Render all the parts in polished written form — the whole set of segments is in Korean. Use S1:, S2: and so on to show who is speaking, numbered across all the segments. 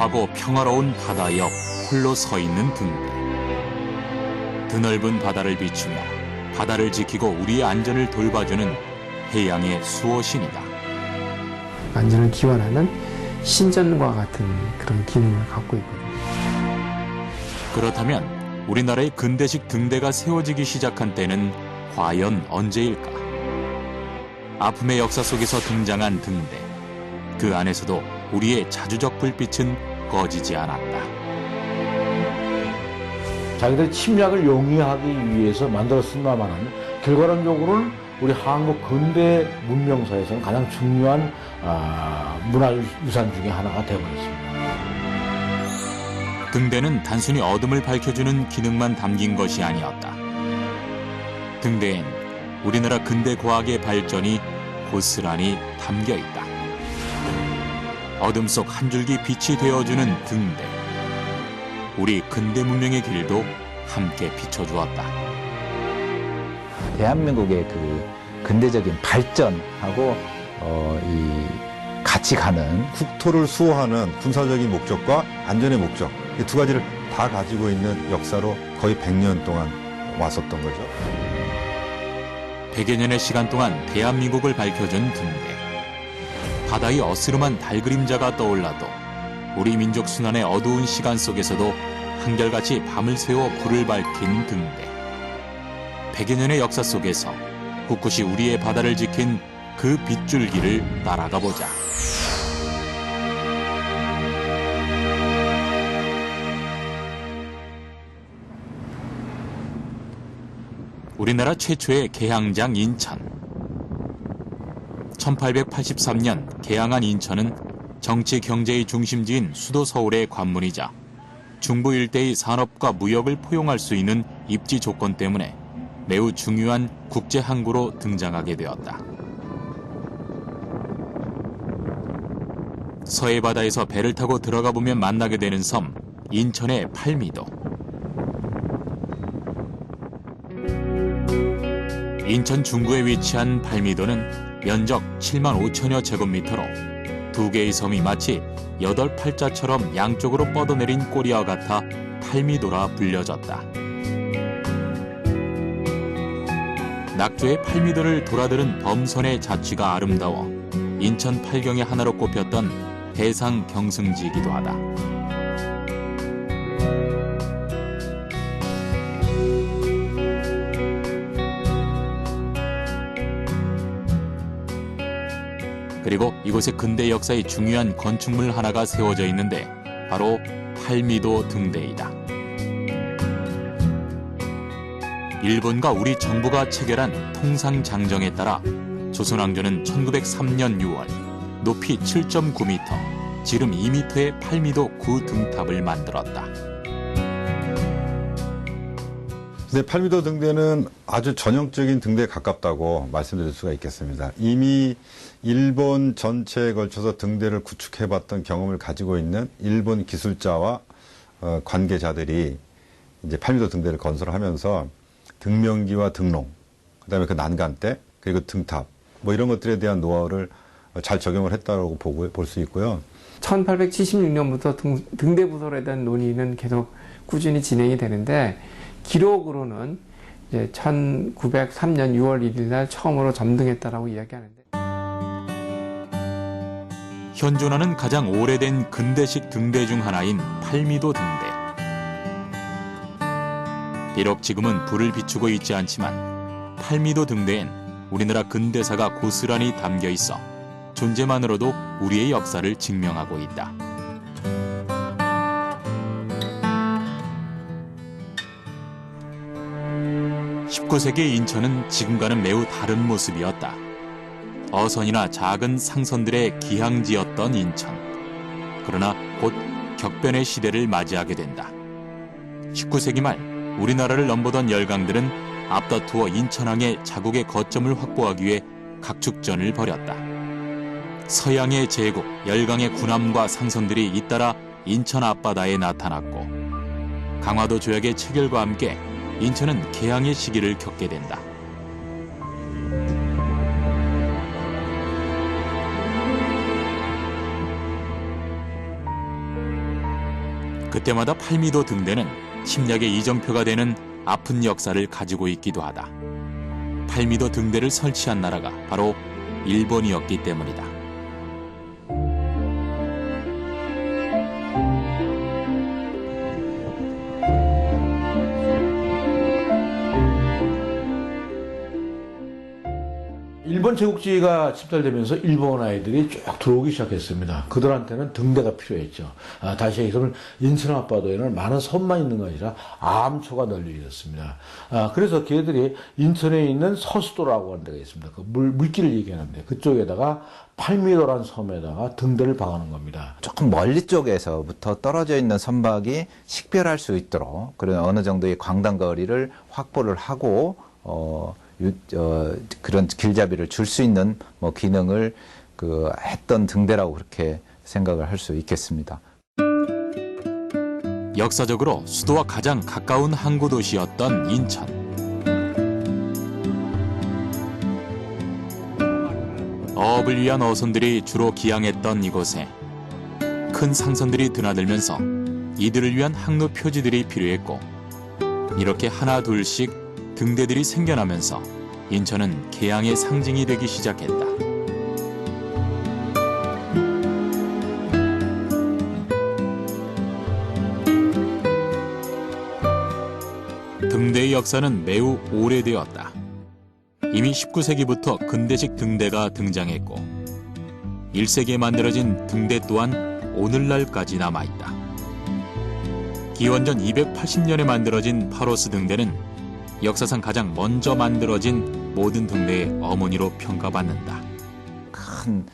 S1: 고요하고 평화로운 바다 옆 홀로 서 있는 등대. 드넓은 바다를 비추며 바다를 지키고 우리의 안전을 돌봐주는 해양의 수호신이다.
S2: 안전을 기원하는 신전과 같은 그런 기능을 갖고 있거든요.
S1: 그렇다면 우리나라의 근대식 등대가 세워지기 시작한 때는 과연 언제일까? 아픔의 역사 속에서 등장한 등대. 그 안에서도 우리의 자주적 불빛은 꺼지지 않았다.
S3: 자기들 침략을 용이하기 위해서 만들었습니다만 결과론적으로는 우리 한국 근대 문명사에서는 가장 중요한 문화유산 중에 하나가 되어버렸습니다.
S1: 등대는 단순히 어둠을 밝혀주는 기능만 담긴 것이 아니었다. 등대엔 우리나라 근대 과학의 발전이 고스란히 담겨 있다. 어둠 속 한 줄기 빛이 되어주는 등대. 우리 근대 문명의 길도 함께 비춰주었다.
S4: 대한민국의 그 근대적인 발전하고 같이 가는
S5: 국토를 수호하는 군사적인 목적과 안전의 목적, 이 두 가지를 다 가지고 있는 역사로 거의 100년 동안 왔었던 거죠.
S1: 100여 년의 시간 동안 대한민국을 밝혀준 등대. 바다의 어스름한 달그림자가 떠올라도 우리 민족 순환의 어두운 시간 속에서도 한결같이 밤을 새워 불을 밝힌 등대. 100여 년의 역사 속에서 꿋꿋이 우리의 바다를 지킨 그 빗줄기를 따라가 보자. 우리나라 최초의 개항장 인천. 1883년 개항한 인천은 정치 경제의 중심지인 수도 서울의 관문이자 중부 일대의 산업과 무역을 포용할 수 있는 입지 조건 때문에 매우 중요한 국제 항구로 등장하게 되었다. 서해 바다에서 배를 타고 들어가 보면 만나게 되는 섬 인천의 팔미도. 인천 중구에 위치한 팔미도는 면적 7만 5천여 제곱미터로 두 개의 섬이 마치 8팔자처럼 양쪽으로 뻗어내린 꼬리와 같아 팔미도라 불려졌다. 낙조의 팔미도를 돌아들은 범선의 자취가 아름다워 인천 팔경의 하나로 꼽혔던 대상 경승지이기도 하다. 그리고 이곳의 근대 역사의 중요한 건축물 하나가 세워져 있는데 바로 팔미도 등대이다. 일본과 우리 정부가 체결한 통상장정에 따라 조선왕조는 1903년 6월 높이 7.9m, 지름 2m의 팔미도 구등탑을 만들었다.
S5: 네, 팔미도 등대는 아주 전형적인 등대에 가깝다고 말씀드릴 수가 있겠습니다. 이미 일본 전체에 걸쳐서 등대를 구축해봤던 경험을 가지고 있는 일본 기술자와 관계자들이 이제 팔미도 등대를 건설하면서 등명기와 등롱, 그다음에 그 난간대, 그리고 등탑, 뭐 이런 것들에 대한 노하우를 잘 적용을 했다고 볼 수 있고요.
S2: 1876년부터 등대 부설에 대한 논의는 계속 꾸준히 진행이 되는데 기록으로는 이제 1903년 6월 1일 날 처음으로 점등했다라고 이야기하는데.
S1: 현존하는 가장 오래된 근대식 등대 중 하나인 팔미도 등대. 비록 지금은 불을 비추고 있지 않지만 팔미도 등대엔 우리나라 근대사가 고스란히 담겨 있어 존재만으로도 우리의 역사를 증명하고 있다. 19세기 인천은 지금과는 매우 다른 모습이었다. 어선이나 작은 상선들의 기항지였던 인천. 그러나 곧 격변의 시대를 맞이하게 된다. 19세기 말 우리나라를 넘보던 열강들은 앞다투어 인천항의 자국의 거점을 확보하기 위해 각축전을 벌였다. 서양의 제국, 열강의 군함과 상선들이 잇따라 인천 앞바다에 나타났고 강화도 조약의 체결과 함께 인천은 개항의 시기를 겪게 된다. 그때마다 팔미도 등대는 침략의 이정표가 되는 아픈 역사를 가지고 있기도 하다. 팔미도 등대를 설치한 나라가 바로 일본이었기 때문이다.
S3: 일본 제국주의가 침탈되면서 일본 아이들이 쭉 들어오기 시작했습니다. 그들한테는 등대가 필요했죠. 다시 얘기하면 인천 앞바다에는 많은 섬만 있는 거 아니라 암초가 널리 있었습니다. 그래서 걔들이 인천에 있는 서수도라고 하는 데가 있습니다. 그 물길을 얘기하는데 그쪽에다가 팔미도란 섬에다가 등대를 박아놓은 겁니다.
S4: 조금 멀리 쪽에서부터 떨어져 있는 선박이 식별할 수 있도록 그런 어느 정도의 광단거리를 확보를 하고 그런 길잡이를 줄 수 있는 기능을 했던 등대라고 그렇게 생각을 할 수 있겠습니다.
S1: 역사적으로 수도와 가장 가까운 항구 도시였던 인천. 어업을 위한 어선들이 주로 기항했던 이곳에 큰 상선들이 드나들면서 이들을 위한 항로 표지들이 필요했고, 이렇게 하나 둘씩 등대들이 생겨나면서 인천은 개항의 상징이 되기 시작했다. 등대의 역사는 매우 오래되었다. 이미 19세기부터 근대식 등대가 등장했고 1세기에 만들어진 등대 또한 오늘날까지 남아있다. 기원전 280년에 만들어진 파로스 등대는 역사상 가장 먼저 만들어진 모든 등대의 어머니로 평가받는다.
S4: 큰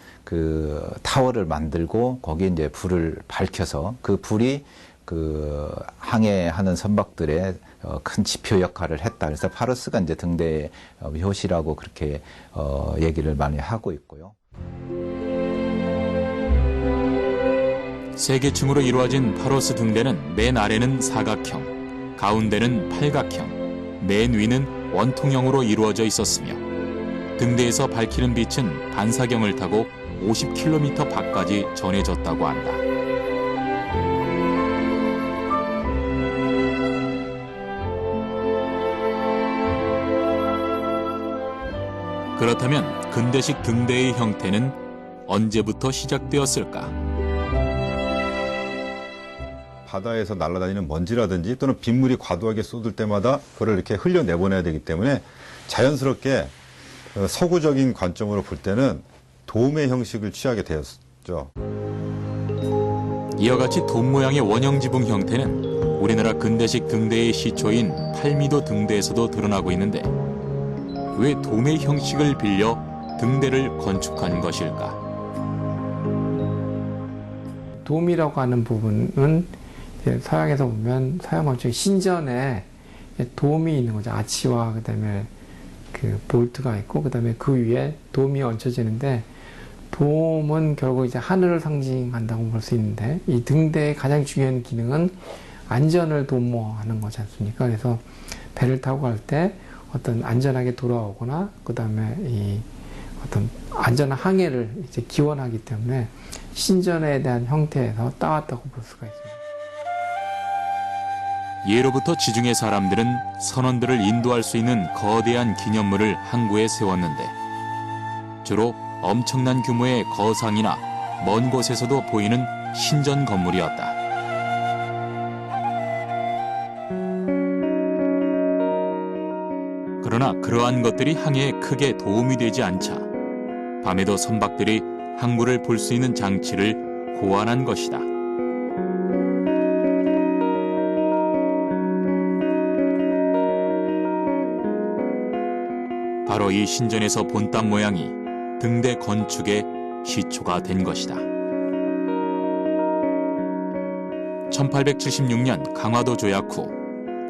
S4: 타워를 만들고 거기에 이제 불을 밝혀서 그 불이 항해하는 선박들의 큰 지표 역할을 했다. 그래서 파로스가 이제 등대의 효시라고 그렇게 얘기를 많이 하고 있고요.
S1: 세 개층으로 이루어진 파로스 등대는 맨 아래는 사각형, 가운데는 팔각형, 맨 위는 원통형으로 이루어져 있었으며 등대에서 밝히는 빛은 반사경을 타고 50km 밖까지 전해졌다고 한다. 그렇다면 근대식 등대의 형태는 언제부터 시작되었을까?
S5: 바다에서 날아다니는 먼지라든지 또는 빗물이 과도하게 쏟을 때마다 그걸 이렇게 흘려내보내야 되기 때문에 자연스럽게 서구적인 관점으로 볼 때는 돔의 형식을 취하게 되었죠.
S1: 이와 같이 돔 모양의 원형 지붕 형태는 우리나라 근대식 등대의 시초인 팔미도 등대에서도 드러나고 있는데 왜 돔의 형식을 빌려 등대를 건축한 것일까?
S2: 돔이라고 하는 부분은 서양에서 보면 서양 건축의 신전에 돔이 있는 거죠. 아치와 그다음에 볼트가 있고 그다음에 그 위에 돔이 얹혀지는데 돔은 결국 이제 하늘을 상징한다고 볼 수 있는데 이 등대의 가장 중요한 기능은 안전을 도모하는 거지 않습니까? 그래서 배를 타고 갈 때 어떤 안전하게 돌아오거나 그다음에 이 어떤 안전한 항해를 이제 기원하기 때문에 신전에 대한 형태에서 따왔다고 볼 수가 있습니다.
S1: 예로부터 지중해 사람들은 선원들을 인도할 수 있는 거대한 기념물을 항구에 세웠는데 주로 엄청난 규모의 거상이나 먼 곳에서도 보이는 신전 건물이었다. 그러나 그러한 것들이 항해에 크게 도움이 되지 않자 밤에도 선박들이 항구를 볼 수 있는 장치를 고안한 것이다. 바로 이 신전에서 본땀 모양이 등대 건축의 시초가 된 것이다. 1876년 강화도 조약 후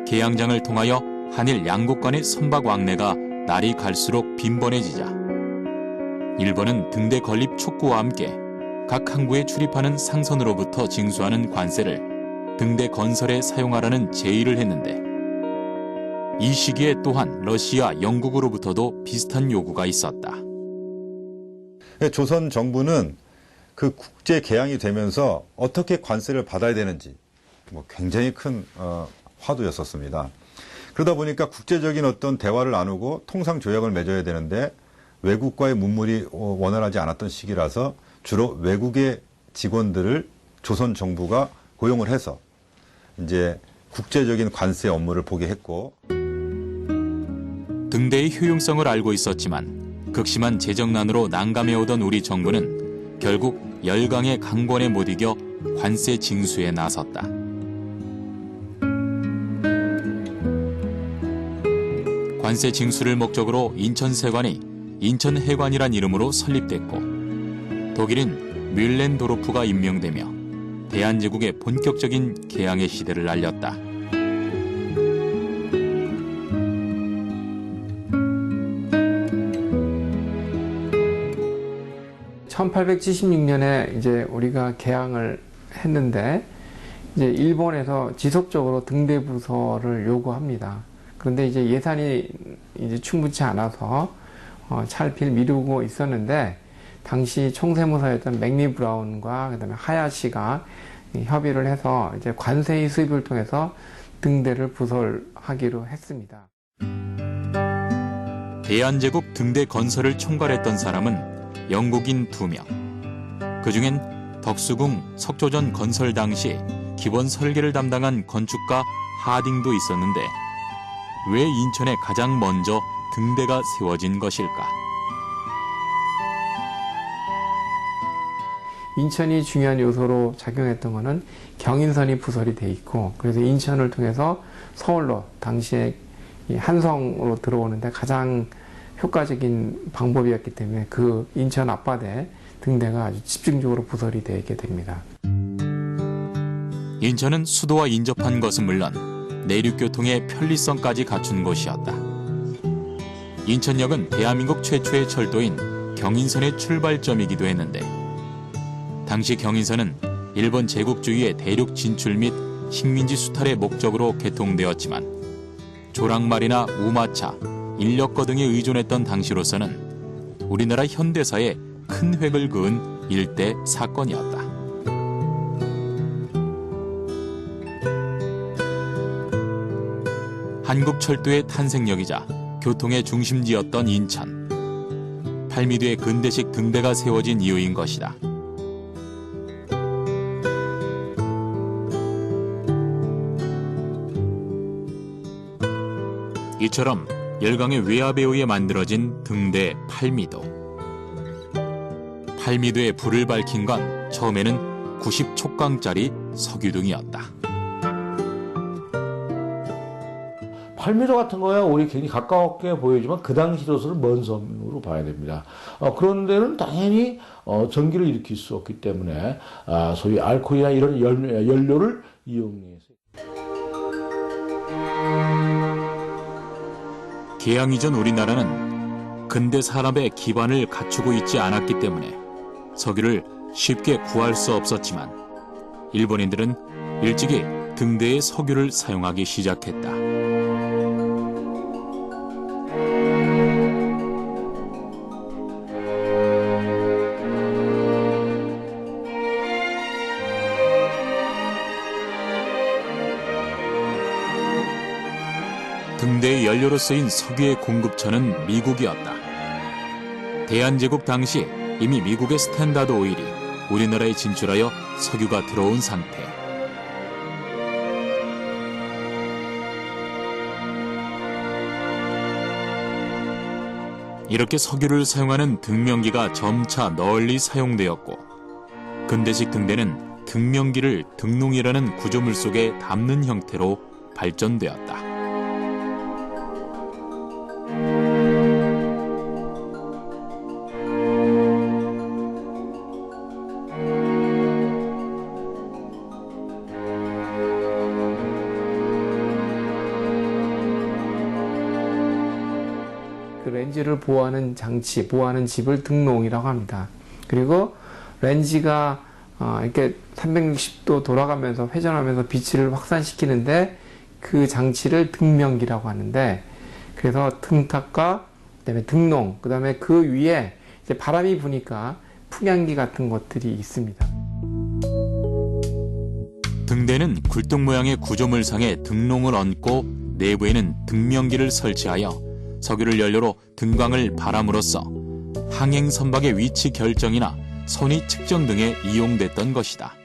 S1: 개항장을 통하여 한일 양국 간의 선박 왕래가 날이 갈수록 빈번해지자 일본은 등대 건립 촉구와 함께 각 항구에 출입하는 상선으로부터 징수하는 관세를 등대 건설에 사용하라는 제의를 했는데 이 시기에 또한 러시아, 영국으로부터도 비슷한 요구가 있었다.
S5: 조선 정부는 그 국제 개항이 되면서 어떻게 관세를 받아야 되는지 뭐 굉장히 큰 화두였었습니다. 그러다 보니까 국제적인 어떤 대화를 나누고 통상 조약을 맺어야 되는데 외국과의 문물이 원활하지 않았던 시기라서 주로 외국의 직원들을 조선 정부가 고용을 해서 이제 국제적인 관세 업무를 보게 했고,
S1: 등대의 효용성을 알고 있었지만 극심한 재정난으로 난감해오던 우리 정부는 결국 열강의 강권에 못 이겨 관세 징수에 나섰다. 관세 징수를 목적으로 인천세관이 인천해관이란 이름으로 설립됐고, 독일인 뮬렌도르프가 임명되며 대한제국의 본격적인 개항의 시대를 알렸다.
S2: (1876년에) 이제 우리가 개항을 했는데, 이제 일본에서 지속적으로 등대 부서를 요구합니다. 그런데 이제 예산이 이제 충분치 않아서 차일피일 미루고 있었는데, 당시 총세무사였던 맥리 브라운과 그다음에 하야시가 협의를 해서 이제 관세의 수입을 통해서 등대를 부설하기로 했습니다.
S1: 대한제국 등대 건설을 총괄했던 사람은 영국인 2명. 그중엔 덕수궁 석조전 건설 당시 기본 설계를 담당한 건축가 하딩도 있었는데, 왜 인천에 가장 먼저 등대가 세워진 것일까?
S2: 인천이 중요한 요소로 작용했던 것은 경인선이 부설이 돼 있고, 그래서 인천을 통해서 서울로 당시에 이 한성으로 들어오는데 가장 효과적인 방법이었기 때문에 그 인천 앞바다에 등대가 아주 집중적으로 부설이 되어 있게 됩니다.
S1: 인천은 수도와 인접한 것은 물론 내륙교통의 편리성까지 갖춘 곳이었다. 인천역은 대한민국 최초의 철도인 경인선의 출발점이기도 했는데, 당시 경인선은 일본 제국주의의 대륙 진출 및 식민지 수탈의 목적으로 개통되었지만 조랑말이나 우마차, 인력거 등에 의존했던 당시로서는 우리나라 현대사에 큰 획을 그은 일대 사건이었다. 한국철도의 탄생역이자 교통의 중심지였던 인천. 팔미도에 근대식 등대가 세워진 이유인 것이다. 이처럼 열강의 외압에 의해 만들어진 등대 팔미도. 팔미도에 불을 밝힌 건 처음에는 90촉강짜리 석유등이었다.
S3: 팔미도 같은 거야 우리 굉장히 가깝게 보이지만 그 당시로서는 먼 섬으로 봐야 됩니다. 그런 데는 당연히 전기를 일으킬 수 없기 때문에 소위 알코올이나 이런 연료를 이용해서.
S1: 개항 이전 우리나라는 근대 산업의 기반을 갖추고 있지 않았기 때문에 석유를 쉽게 구할 수 없었지만, 일본인들은 일찍이 등대의 석유를 사용하기 시작했다. 등대의 연료로 쓰인 석유의 공급처는 미국이었다. 대한제국 당시 이미 미국의 스탠다드 오일이 우리나라에 진출하여 석유가 들어온 상태. 이렇게 석유를 사용하는 등명기가 점차 널리 사용되었고, 근대식 등대는 등명기를 등농이라는 구조물 속에 담는 형태로 발전되었다.
S2: 그 렌즈를 보호하는 장치, 보호하는 집을 등농이라고 합니다. 그리고 렌즈가 이렇게 360도 돌아가면서 회전하면서 빛을 확산시키는데 그 장치를 등명기라고 하는데, 그래서 등탁과 그다음에 등농, 그다음에 그 위에 이제 바람이 부니까 풍향기 같은 것들이 있습니다.
S1: 등대는 굴뚝 모양의 구조물상에 등롱을 얹고 내부에는 등명기를 설치하여 석유를 연료로 등광을 발함으로써 항행 선박의 위치 결정이나 선의 측정 등에 이용됐던 것이다.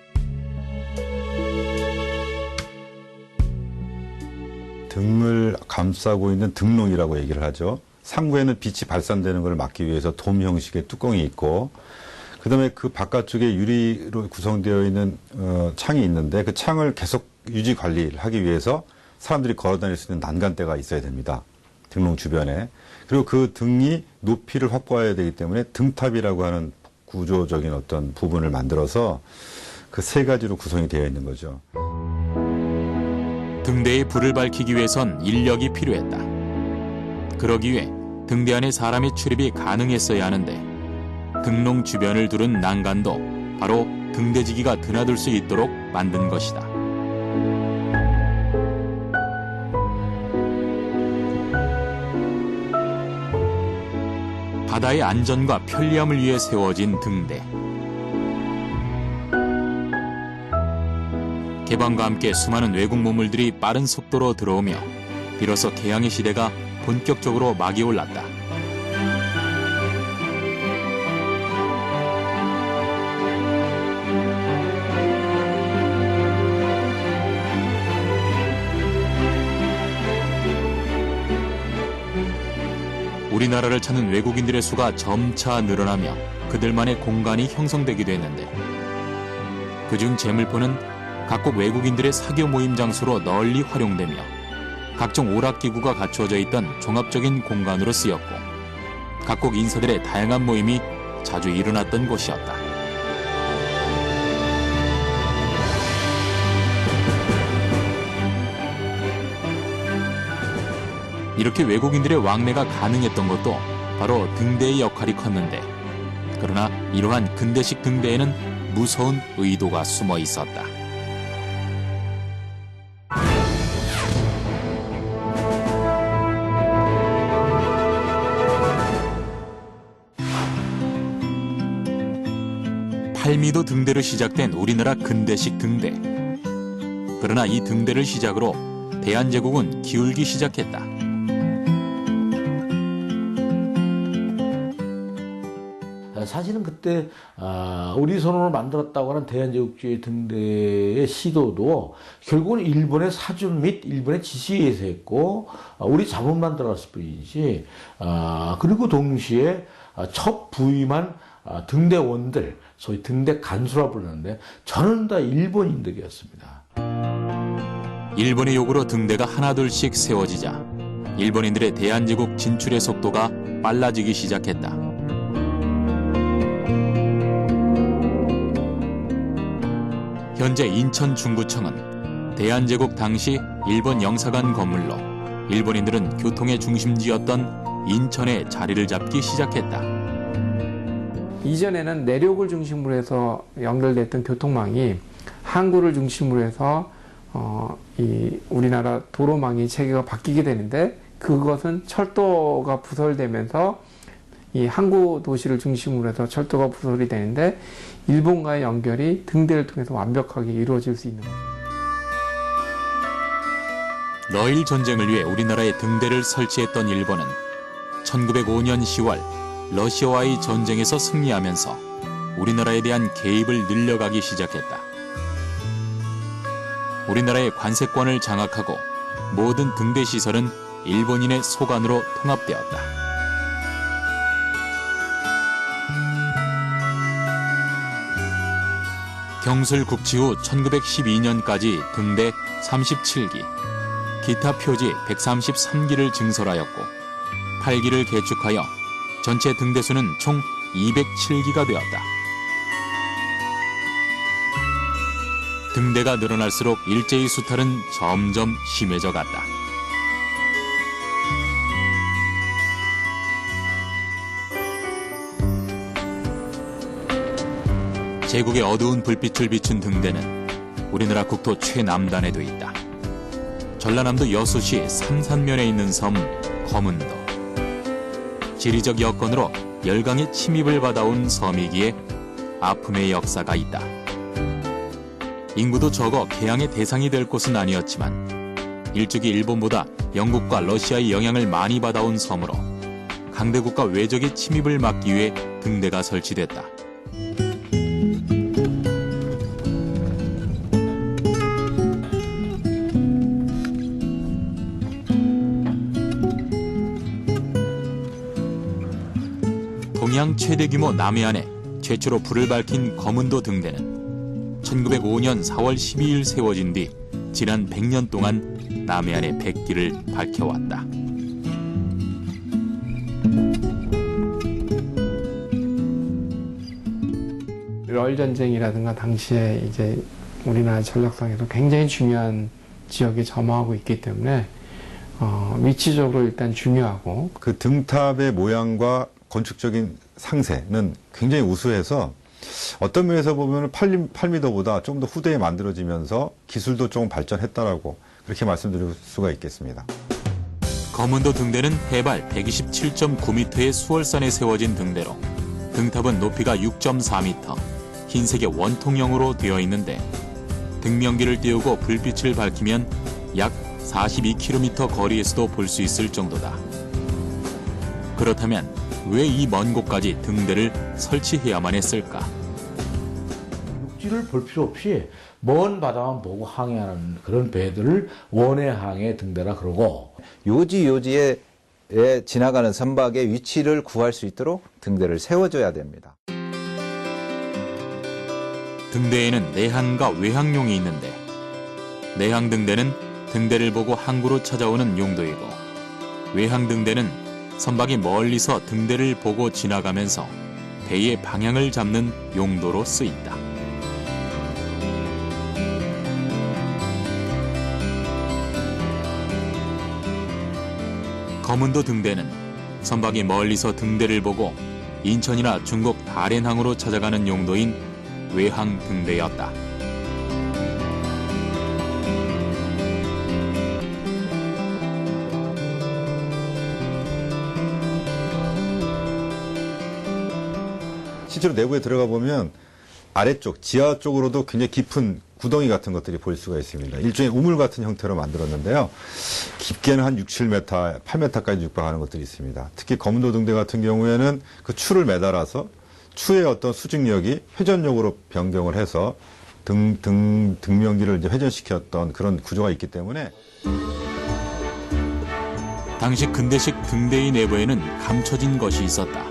S5: 등을 감싸고 있는 등롱이라고 얘기를 하죠. 상부에는 빛이 발산되는 것을 막기 위해서 돔 형식의 뚜껑이 있고, 그 다음에 그 바깥쪽에 유리로 구성되어 있는 창이 있는데, 그 창을 계속 유지 관리를 하기 위해서 사람들이 걸어 다닐 수 있는 난간대가 있어야 됩니다. 등롱 주변에. 그리고 그 등이 높이를 확보해야 되기 때문에 등탑이라고 하는 구조적인 어떤 부분을 만들어서 그 세 가지로 구성이 되어 있는 거죠.
S1: 등대에 불을 밝히기 위해선 인력이 필요했다. 그러기 위해 등대 안에 사람의 출입이 가능했어야 하는데 등롱 주변을 두른 난간도 바로 등대지기가 드나들 수 있도록 만든 것이다. 바다의 안전과 편리함을 위해 세워진 등대. 개방과 함께 수많은 외국 문물들이 빠른 속도로 들어오며 비로소 개항의 시대가 본격적으로 막이 올랐다. 우리나라를 찾는 외국인들의 수가 점차 늘어나며 그들만의 공간이 형성되기도 했는데 그중 제물포는 각국 외국인들의 사교 모임 장소로 널리 활용되며 각종 오락기구가 갖추어져 있던 종합적인 공간으로 쓰였고 각국 인사들의 다양한 모임이 자주 일어났던 곳이었다. 이렇게 외국인들의 왕래가 가능했던 것도 바로 등대의 역할이 컸는데 그러나 이러한 근대식 등대에는 무서운 의도가 숨어 있었다. 팔미도 등대로 시작된 우리나라 근대식 등대. 그러나 이 등대를 시작으로 대한제국은 기울기 시작했다.
S3: 사실은 그때 우리 손으로 만들었다고 하는 대한제국주의 등대의 시도도 결국은 일본의 사준 및 일본의 지시에 의해서 했고 우리 자본만 들어갔을 뿐이지 그리고 동시에 첫 부임한 등대원들 소위 등대 간수라 부르는데 저는 다 일본인들이었습니다.
S1: 일본의 요구로 등대가 하나둘씩 세워지자 일본인들의 대한제국 진출의 속도가 빨라지기 시작했다. 현재 인천 중구청은 대한제국 당시 일본 영사관 건물로 일본인들은 교통의 중심지였던 인천에 자리를 잡기 시작했다.
S2: 이전에는 내륙을 중심으로 해서 연결됐던 교통망이 항구를 중심으로 해서 이 우리나라 도로망이 체계가 바뀌게 되는데 그것은 철도가 부설되면서 이 항구 도시를 중심으로 해서 철도가 부설이 되는데 일본과의 연결이 등대를 통해서 완벽하게 이루어질 수 있는 거죠.
S1: 러일 전쟁을 위해 우리나라에 등대를 설치했던 일본은 1905년 10월 러시아와의 전쟁에서 승리하면서 우리나라에 대한 개입을 늘려가기 시작했다. 우리나라의 관세권을 장악하고 모든 등대 시설은 일본인의 소관으로 통합되었다. 경술 국치 후 1912년까지 등대 37기, 기타 표지 133기를 증설하였고 8기를 개축하여 전체 등대수는 총 207기가 되었다. 등대가 늘어날수록 일제의 수탈은 점점 심해져 갔다. 제국의 어두운 불빛을 비춘 등대는 우리나라 국토 최남단에도 있다. 전라남도 여수시 삼산면에 있는 섬 검은도. 지리적 여건으로 열강의 침입을 받아온 섬이기에 아픔의 역사가 있다. 인구도 적어 개항의 대상이 될 곳은 아니었지만 일찍이 일본보다 영국과 러시아의 영향을 많이 받아온 섬으로 강대국과 외적의 침입을 막기 위해 등대가 설치됐다. 동양 최대 규모 남해안에 최초로 불을 밝힌 거문도 등대는 1905년 4월 12일 세워진 뒤 지난 100년 동안 남해안의 백기를 밝혀왔다.
S2: 럴 전쟁이라든가 당시에 이제 우리나라 전력상에서 굉장히 중요한 지역에 점화하고 있기 때문에 위치적으로 일단 중요하고
S5: 그 등탑의 모양과 건축적인 상세는 굉장히 우수해서 어떤 면에서 보면 8m보다 좀 더 후대에 만들어지면서 기술도 조금 발전했다라고 그렇게 말씀드릴 수가 있겠습니다.
S1: 거문도 등대는 해발 127.9m의 수월산에 세워진 등대로 등탑은 높이가 6.4m, 흰색의 원통형으로 되어 있는데 등명기를 띄우고 불빛을 밝히면 약 42km 거리에서도 볼 수 있을 정도다. 그렇다면 왜 이 먼 곳까지 등대를 설치해야만 했을까?
S3: 육지를 볼 필요 없이 먼 바다만 보고 항해하는 그런 배들을 원해항해 등대라 그러고,
S4: 요지에 지나가는 선박의 위치를 구할 수 있도록 등대를 세워줘야 됩니다.
S1: 등대에는 내항과 외항용이 있는데 내항 등대는 등대를 보고 항구로 찾아오는 용도이고 외항 등대는 선박이 멀리서 등대를 보고 지나가면서 배의 방향을 잡는 용도로 쓰인다. 거문도 등대는 선박이 멀리서 등대를 보고 인천이나 중국 다롄항으로 찾아가는 용도인 외항 등대였다.
S5: 실제로 내부에 들어가 보면 아래쪽, 지하 쪽으로도 굉장히 깊은 구덩이 같은 것들이 볼 수가 있습니다. 일종의 우물 같은 형태로 만들었는데요. 깊게는 한 6, 7m, 8m까지 육박하는 것들이 있습니다. 특히 거문도 등대 같은 경우에는 그 추를 매달아서 추의 어떤 수직력이 회전력으로 변경을 해서 등명기를 이제 회전시켰던 그런 구조가 있기 때문에
S1: 당시 근대식 등대의 내부에는 감춰진 것이 있었다.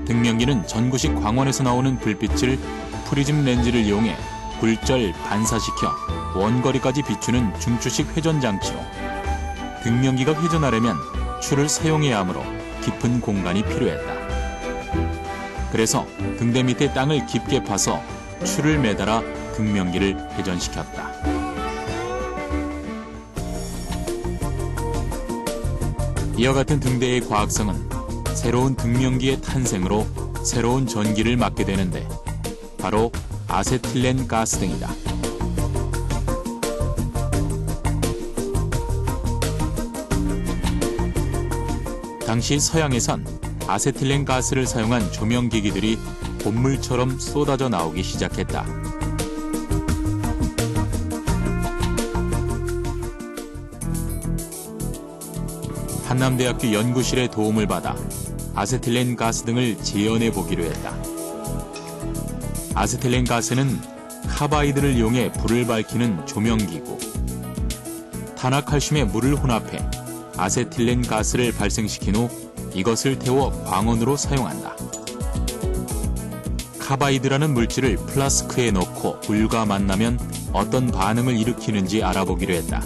S1: 등명기는 전구식 광원에서 나오는 불빛을 프리즘 렌즈를 이용해 굴절 반사시켜 원거리까지 비추는 중추식 회전 장치로 등명기가 회전하려면 추를 사용해야 하므로 깊은 공간이 필요했다. 그래서 등대 밑에 땅을 깊게 파서 추를 매달아 등명기를 회전시켰다. 이와 같은 등대의 과학성은 새로운 등명기의 탄생으로 새로운 전기를 맞게 되는데 바로 아세틸렌 가스 등이다. 당시 서양에선 아세틸렌 가스를 사용한 조명기기들이 본물처럼 쏟아져 나오기 시작했다. 한남대학교 연구실의 도움을 받아 아세틸렌 가스 등을 재현해 보기로 했다. 아세틸렌 가스는 카바이드를 이용해 불을 밝히는 조명기구. 탄화칼슘에 물을 혼합해 아세틸렌 가스를 발생시킨 후 이것을 태워 광원으로 사용한다. 카바이드라는 물질을 플라스크에 넣고 불과 만나면 어떤 반응을 일으키는지 알아보기로 했다.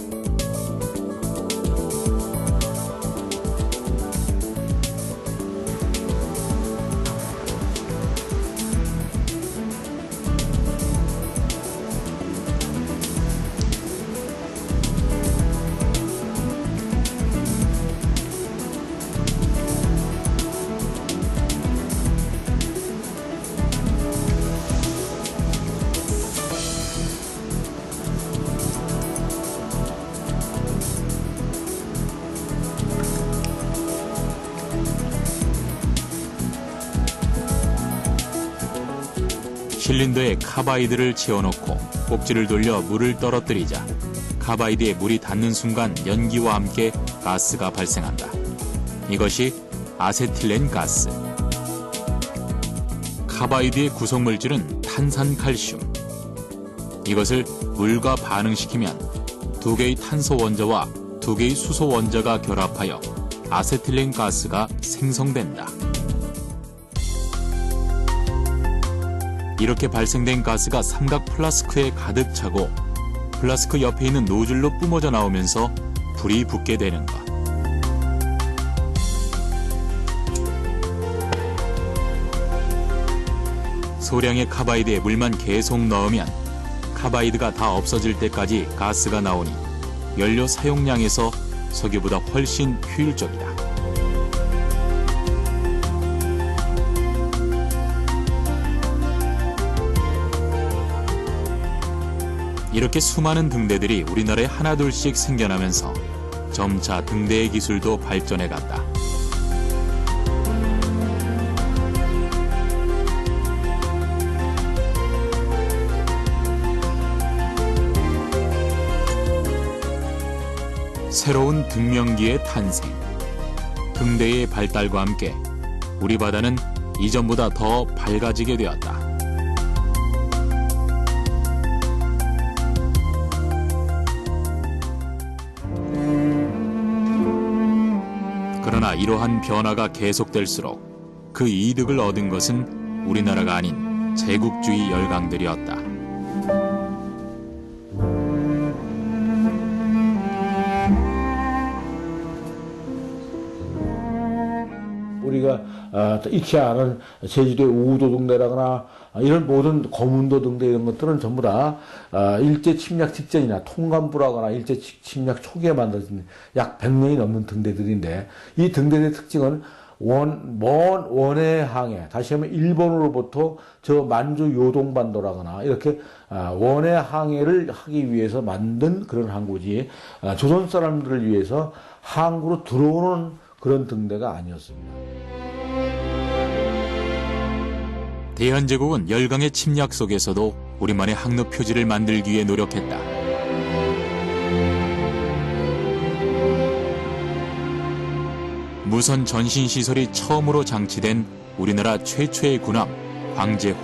S1: 실린더에 카바이드를 채워놓고 꼭지를 돌려 물을 떨어뜨리자 카바이드에 물이 닿는 순간 연기와 함께 가스가 발생한다. 이것이 아세틸렌 가스. 카바이드의 구성물질은 탄산칼슘. 이것을 물과 반응시키면 두 개의 탄소 원자와 두 개의 수소 원자가 결합하여 아세틸렌 가스가 생성된다. 이렇게 발생된 가스가 삼각 플라스크에 가득 차고 플라스크 옆에 있는 노즐로 뿜어져 나오면서 불이 붙게 되는 것. 소량의 카바이드에 물만 계속 넣으면 카바이드가 다 없어질 때까지 가스가 나오니 연료 사용량에서 석유보다 훨씬 효율적이다. 이렇게 수많은 등대들이 우리나라에 하나둘씩 생겨나면서 점차 등대의 기술도 발전해 갔다. 새로운 등명기의 탄생, 등대의 발달과 함께 우리 바다는 이전보다 더 밝아지게 되었다. 그러나 이러한 변화가 계속될수록 그 이득을 얻은 것은 우리나라가 아닌 제국주의 열강들이었다.
S3: 우리가 익히 아는 제주도의 우도 등대라거나 이런 모든 거문도 등대 이런 것들은 전부 다 일제 침략 직전이나 통감부라거나 일제 침략 초기에 만들어진 약 100년이 넘는 등대들인데, 이 등대의 특징은 먼 원해 항해, 다시 하면 일본으로부터 저 만주 요동반도라거나 이렇게 원해 항해를 하기 위해서 만든 그런 항구지, 조선 사람들을 위해서 항구로 들어오는 그런 등대가 아니었습니다.
S1: 대한제국은 열강의 침략 속에서도 우리만의 항로 표지를 만들기 위해 노력했다. 무선 전신시설이 처음으로 장치된 우리나라 최초의 군함 광제호.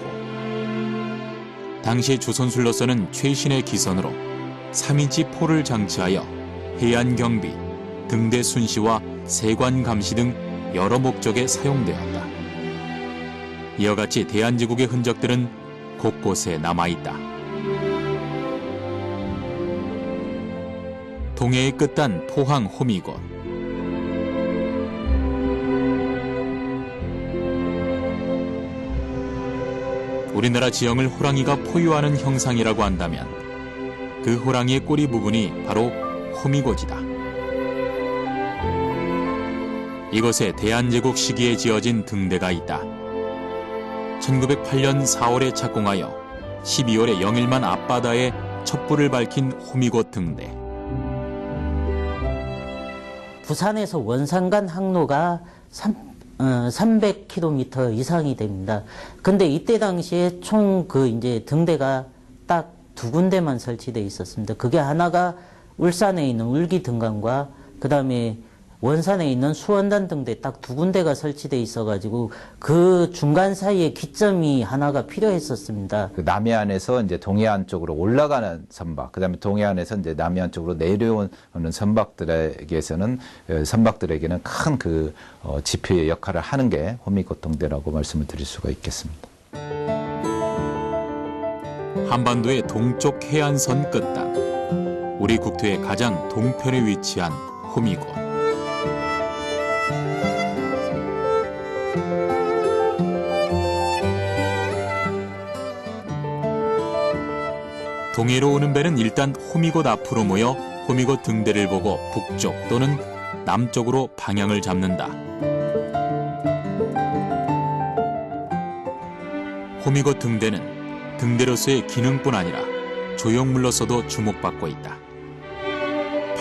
S1: 당시 조선술로서는 최신의 기선으로 3인치 포를 장치하여 해안경비, 등대 순시와 세관 감시 등 여러 목적에 사용되었다. 이와 같이 대한제국의 흔적들은 곳곳에 남아있다. 동해의 끝단 포항 호미곶, 우리나라 지형을 호랑이가 포유하는 형상이라고 한다면 그 호랑이의 꼬리 부분이 바로 호미곶이다. 이곳에 대한제국 시기에 지어진 등대가 있다. 1908년 4월에 착공하여 12월에 영일만 앞바다에 촛불을 밝힌 호미곶 등대.
S6: 부산에서 원산 간 항로가 300km 이상이 됩니다. 근데 이때 당시에 총 이제 등대가 딱 2군데만 설치되어 있었습니다. 그게 하나가 울산에 있는 울기 등간과 그 다음에 원산에 있는 수원단 등대 딱 2군데가 설치되어 있어가지고 그 중간 사이에 기점이 하나가 필요했었습니다.
S4: 그 남해안에서 이제 동해안 쪽으로 올라가는 선박, 그다음에 동해안에서 이제 남해안 쪽으로 내려오는 선박들에게는 큰 지표의 역할을 하는 게 호미곶 등대라고 말씀을 드릴 수가 있겠습니다.
S1: 한반도의 동쪽 해안선 끝단, 우리 국토의 가장 동편에 위치한 호미곶. 동해로 오는 배는 일단 호미곶 앞으로 모여 호미곶 등대를 보고 북쪽 또는 남쪽으로 방향을 잡는다. 호미곶 등대는 등대로서의 기능뿐 아니라 조형물로서도 주목받고 있다.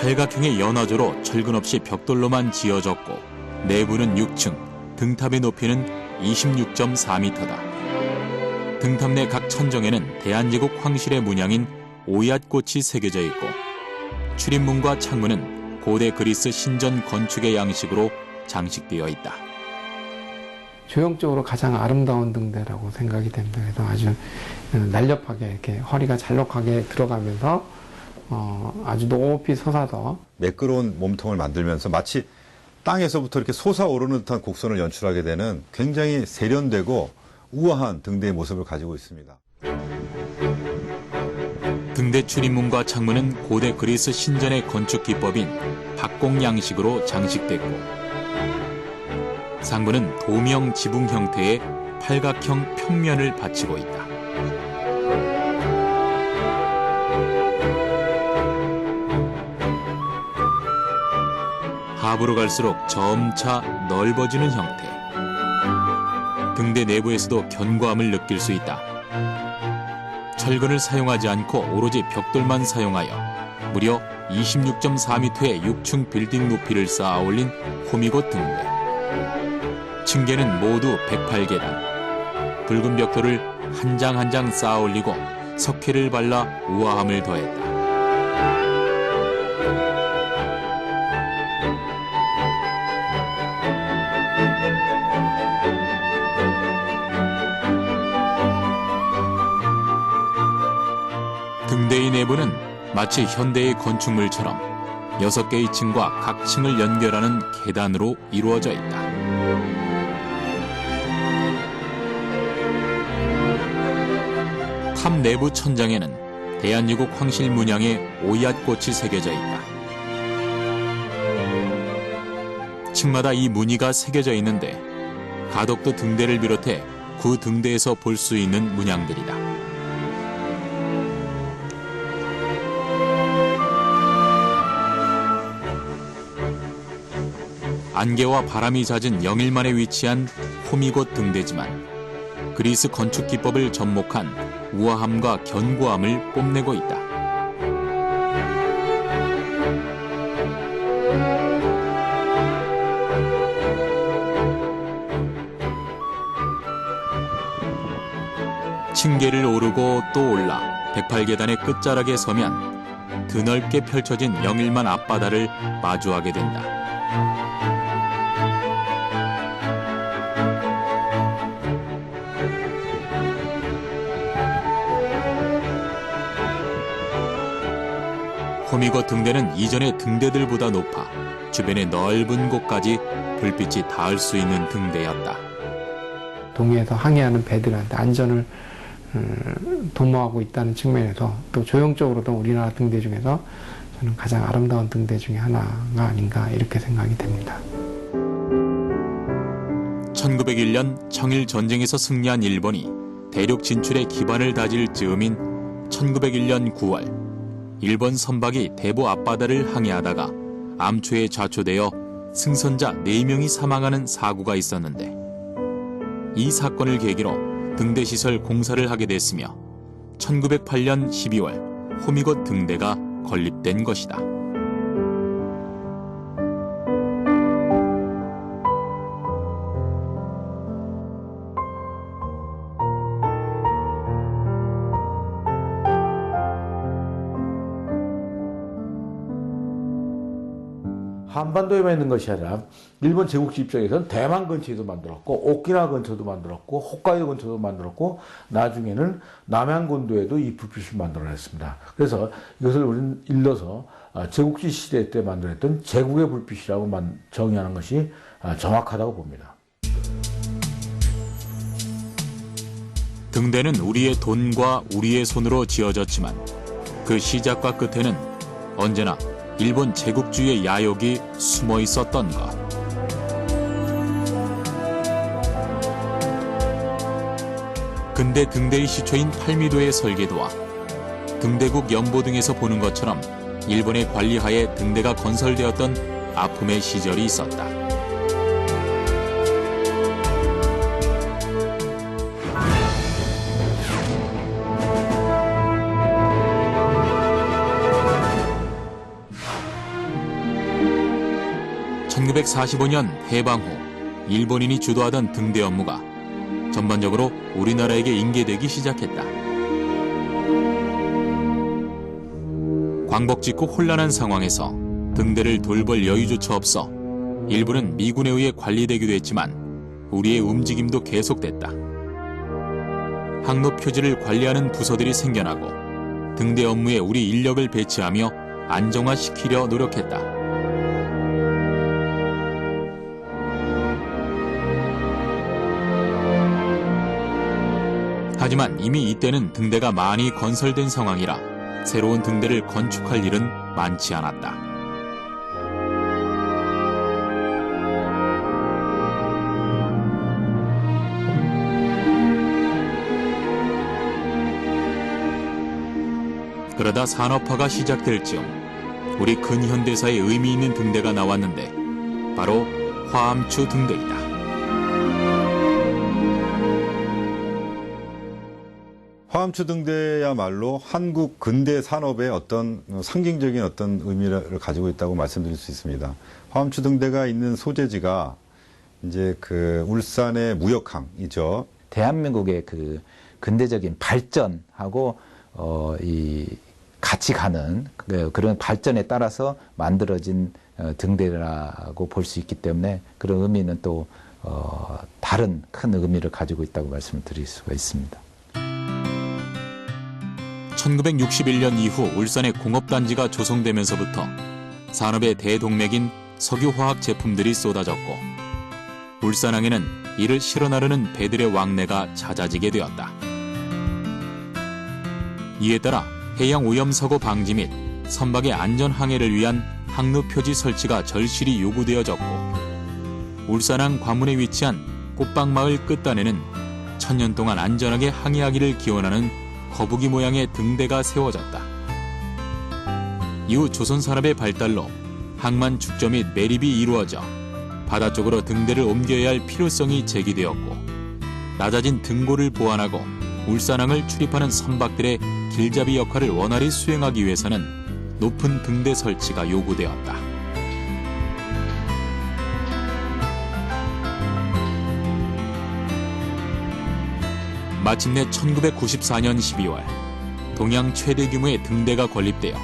S1: 팔각형의 연화조로 철근 없이 벽돌로만 지어졌고 내부는 6층, 등탑의 높이는 26.4m다. 등탑 내 각 천정에는 대한제국 황실의 문양인 오얏꽃이 새겨져 있고 출입문과 창문은 고대 그리스 신전 건축의 양식으로 장식되어 있다.
S2: 조형적으로 가장 아름다운 등대라고 생각이 됩니다. 그래서 아주 날렵하게 이렇게 허리가 잘록하게 들어가면서 아주 높이 솟아서
S5: 매끄러운 몸통을 만들면서 마치 땅에서부터 이렇게 솟아오르는 듯한 곡선을 연출하게 되는 굉장히 세련되고 우아한 등대의 모습을 가지고 있습니다.
S1: 등대 출입문과 창문은 고대 그리스 신전의 건축 기법인 박공 양식으로 장식됐고 상부는 도명 지붕 형태의 팔각형 평면을 받치고 있다. 하부로 갈수록 점차 넓어지는 형태. 등대 내부에서도 견고함을 느낄 수 있다. 철근을 사용하지 않고 오로지 벽돌만 사용하여 무려 26.4m의 6층 빌딩 높이를 쌓아 올린 호미곶 등대. 층계는 모두 108계단. 붉은 벽돌을 한 장 한 장 쌓아 올리고 석회를 발라 우아함을 더했다. 등대의 내부는 마치 현대의 건축물처럼 6개의 층과 각 층을 연결하는 계단으로 이루어져 있다. 탑 내부 천장에는 대한제국 황실 문양의 오얏꽃이 새겨져 있다. 층마다 이 무늬가 새겨져 있는데 가덕도 등대를 비롯해 구 등대에서 볼 수 있는 문양들이다. 안개와 바람이 잦은 영일만에 위치한 호미곶 등대지만 그리스 건축 기법을 접목한 우아함과 견고함을 뽐내고 있다. 층계를 오르고 또 올라 108계단의 끝자락에 서면 드넓게 펼쳐진 영일만 앞바다를 마주하게 된다. 호미곶 등대는 이전의 등대들보다 높아 주변의 넓은 곳까지 불빛이 닿을 수 있는 등대였다.
S2: 동해에서 항해하는 배들한테 안전을 도모하고 있다는 측면에서 또 조형적으로도 우리나라 등대 중에서 저는 가장 아름다운 등대 중에 하나가 아닌가 이렇게 생각이 됩니다.
S1: 1901년 청일 전쟁에서 승리한 일본이 대륙 진출의 기반을 다질 즈음인 1901년 9월 일본 선박이 대보 앞바다를 항해하다가 암초에 좌초되어 승선자 4명이 사망하는 사고가 있었는데 이 사건을 계기로 등대시설 공사를 하게 됐으며 1908년 12월 호미곶 등대가 건립된 것이다.
S3: 한반도에만 있는 것이 아니라 일본 제국지 입장에서는 대만 근처에도 만들었고 오키나와 근처도 만들었고 홋카이도 근처도 만들었고 나중에는 남양곤도에도 이 불빛을 만들어냈습니다. 그래서 이것을 우리는 일러서 제국지 시대 때 만들었던 제국의 불빛이라고 정의하는 것이 정확하다고 봅니다.
S1: 등대는 우리의 돈과 우리의 손으로 지어졌지만 그 시작과 끝에는 언제나 일본 제국주의의 야욕이 숨어 있었던 것. 근대 등대의 시초인 팔미도의 설계도와 등대국 연보 등에서 보는 것처럼 일본의 관리하에 등대가 건설되었던 아픔의 시절이 있었다. (1945년) 해방 후 일본인이 주도하던 등대 업무가 전반적으로 우리나라에게 인계되기 시작했다. 광복짓고 혼란한 상황에서 등대를 돌볼 여유조차 없어 일부는 미군에 의해 관리되기도 했지만 우리의 움직임도 계속됐다. 항로 표지를 관리하는 부서들이 생겨나고 등대 업무에 우리 인력을 배치하며 안정화시키려 노력했다. 하지만 이미 이때는 등대가 많이 건설된 상황이라 새로운 등대를 건축할 일은 많지 않았다. 그러다 산업화가 시작될 즈음 우리 근현대사에 의미 있는 등대가 나왔는데 바로 화암추 등대이다.
S5: 화암추 등대야말로 한국 근대 산업의 어떤 상징적인 어떤 의미를 가지고 있다고 말씀드릴 수 있습니다. 화암추 등대가 있는 소재지가 이제 그 울산의 무역항이죠.
S4: 대한민국의 그 근대적인 발전하고 이 같이 가는 그런 발전에 따라서 만들어진 등대라고 볼 수 있기 때문에 그런 의미는 또 다른 큰 의미를 가지고 있다고 말씀을 드릴 수가 있습니다.
S1: 1961년 이후 울산의 공업단지가 조성되면서부터 산업의 대동맥인 석유화학 제품들이 쏟아졌고 울산항에는 이를 실어 나르는 배들의 왕래가 잦아지게 되었다. 이에 따라 해양 오염사고 방지 및 선박의 안전 항해를 위한 항로 표지 설치가 절실히 요구되어졌고 울산항 관문에 위치한 꽃방마을 끝단에는 천년 동안 안전하게 항해하기를 기원하는 거북이 모양의 등대가 세워졌다. 이후 조선산업의 발달로 항만 축조 및 매립이 이루어져 바다 쪽으로 등대를 옮겨야 할 필요성이 제기되었고 낮아진 등고를 보완하고 울산항을 출입하는 선박들의 길잡이 역할을 원활히 수행하기 위해서는 높은 등대 설치가 요구되었다. 마침내 1994년 12월 동양 최대 규모의 등대가 건립되어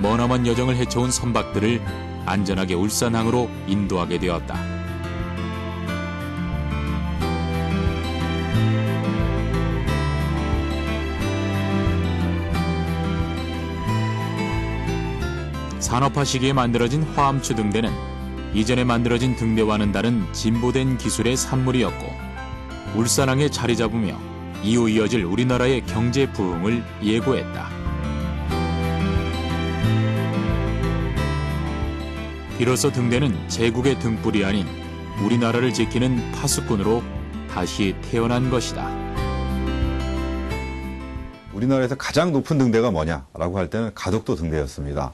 S1: 머나먼 여정을 헤쳐온 선박들을 안전하게 울산항으로 인도하게 되었다. 산업화 시기에 만들어진 화암추 등대는 이전에 만들어진 등대와는 다른 진보된 기술의 산물이었고 울산항에 자리 잡으며 이후 이어질 우리나라의 경제 부흥을 예고했다. 비로소 등대는 제국의 등불이 아닌 우리나라를 지키는 파수꾼으로 다시 태어난 것이다.
S5: 우리나라에서 가장 높은 등대가 뭐냐라고 할 때는 가덕도 등대였습니다.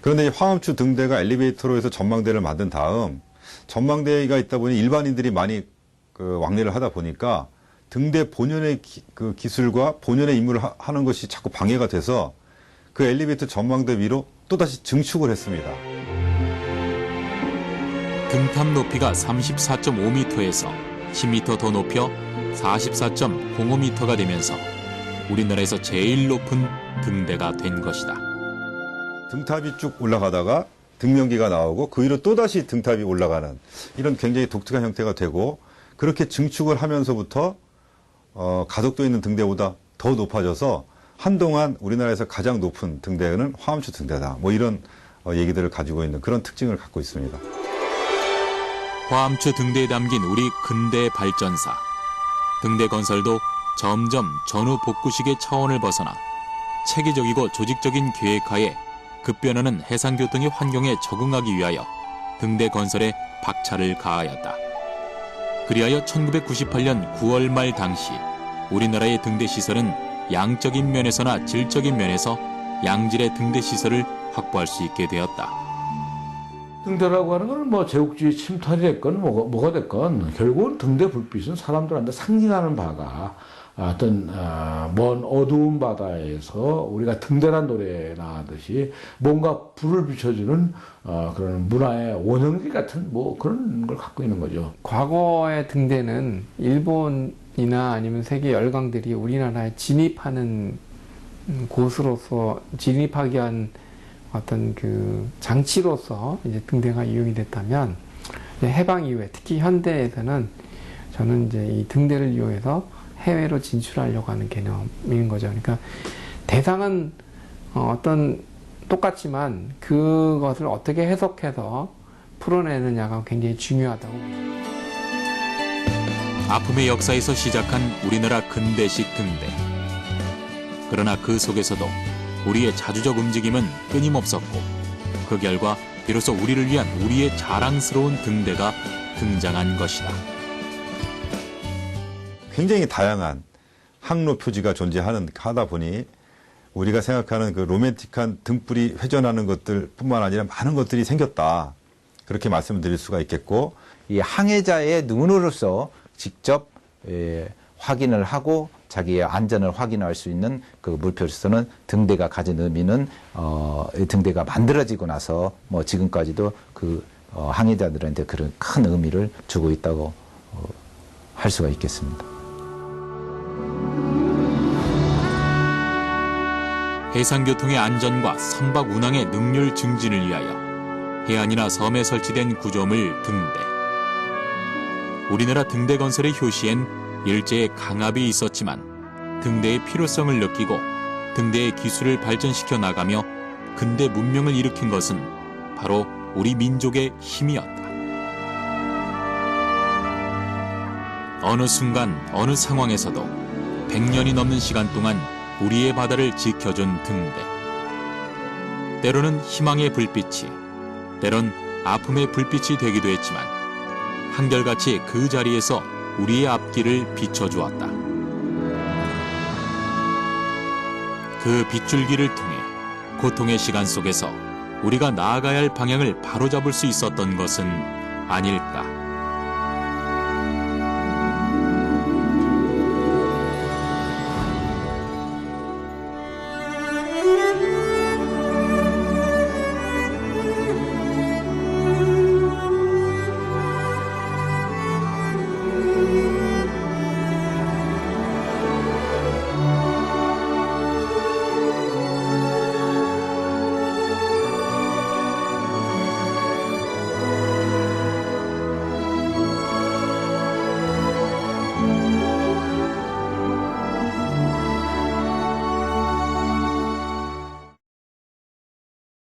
S5: 그런데 이 화암추 등대가 엘리베이터로 해서 전망대를 만든 다음 전망대가 있다 보니 일반인들이 많이 왕래를 하다 보니까 등대 본연의 기술과 본연의 임무를 하는 것이 자꾸 방해가 돼서 그 엘리베이터 전망대 위로 또다시 증축을 했습니다.
S1: 등탑 높이가 34.5m에서 10m 더 높여 44.05m가 되면서 우리나라에서 제일 높은 등대가 된 것이다.
S5: 등탑이 쭉 올라가다가 등면기가 나오고 그 위로 또다시 등탑이 올라가는 이런 굉장히 독특한 형태가 되고 그렇게 증축을 하면서부터 가덕도에 있는 등대보다 더 높아져서 한동안 우리나라에서 가장 높은 등대는 화암추 등대다. 뭐 이런 얘기들을 가지고 있는 그런 특징을 갖고 있습니다.
S1: 화암추 등대에 담긴 우리 근대 발전사. 등대 건설도 점점 전후 복구식의 차원을 벗어나 체계적이고 조직적인 계획하에 급변하는 해상교통의 환경에 적응하기 위하여 등대 건설에 박차를 가하였다. 그리하여 1998년 9월 말 당시 우리나라의 등대 시설은 양적인 면에서나 질적인 면에서 양질의 등대 시설을 확보할 수 있게 되었다.
S3: 등대라고 하는 건 뭐 제국주의 침탈이 됐건 뭐가 됐건 결국은 등대 불빛은 사람들한테 상징하는 바가 어떤 먼 어두운 바다에서 우리가 등대란 노래 나하듯이 뭔가 불을 비춰주는 그런 문화의 원형지 같은 뭐 그런 걸 갖고 있는 거죠.
S2: 과거의 등대는 일본 소련이나 아니면 세계 열강들이 우리나라에 진입하는 곳으로서 진입하기 위한 어떤 그 장치로서 이제 등대가 이용이 됐다면 이제 해방 이후에 특히 현대에서는 저는 이제 이 등대를 이용해서 해외로 진출하려고 하는 개념인 거죠. 그러니까 대상은 어떤 똑같지만 그것을 어떻게 해석해서 풀어내느냐가 굉장히 중요하다고 봅니다.
S1: 아픔의 역사에서 시작한 우리나라 근대식 등대. 그러나 그 속에서도 우리의 자주적 움직임은 끊임없었고 그 결과 비로소 우리를 위한 우리의 자랑스러운 등대가 등장한 것이다.
S5: 굉장히 다양한 항로 표지가 존재하다 보니 우리가 생각하는 그 로맨틱한 등불이 회전하는 것들 뿐만 아니라 많은 것들이 생겼다. 그렇게 말씀드릴 수가 있겠고,
S4: 이 항해자의 눈으로서 직접 확인을 하고 자기의 안전을 확인할 수 있는 그 물표로서는 등대가 가진 의미는 등대가 만들어지고 나서 뭐 지금까지도 그 항해자들한테 그런 큰 의미를 주고 있다고 할 수가 있겠습니다.
S1: 해상교통의 안전과 선박 운항의 능률 증진을 위하여 해안이나 섬에 설치된 구조물 등대. 우리나라 등대 건설의 효시엔 일제의 강압이 있었지만 등대의 필요성을 느끼고 등대의 기술을 발전시켜 나가며 근대 문명을 일으킨 것은 바로 우리 민족의 힘이었다. 어느 순간 어느 상황에서도 100년이 넘는 시간 동안 우리의 바다를 지켜준 등대. 때로는 희망의 불빛이, 때론 아픔의 불빛이 되기도 했지만 한결같이 그 자리에서 우리의 앞길을 비춰주었다. 그 빗줄기를 통해 고통의 시간 속에서 우리가 나아가야 할 방향을 바로잡을 수 있었던 것은 아닐까.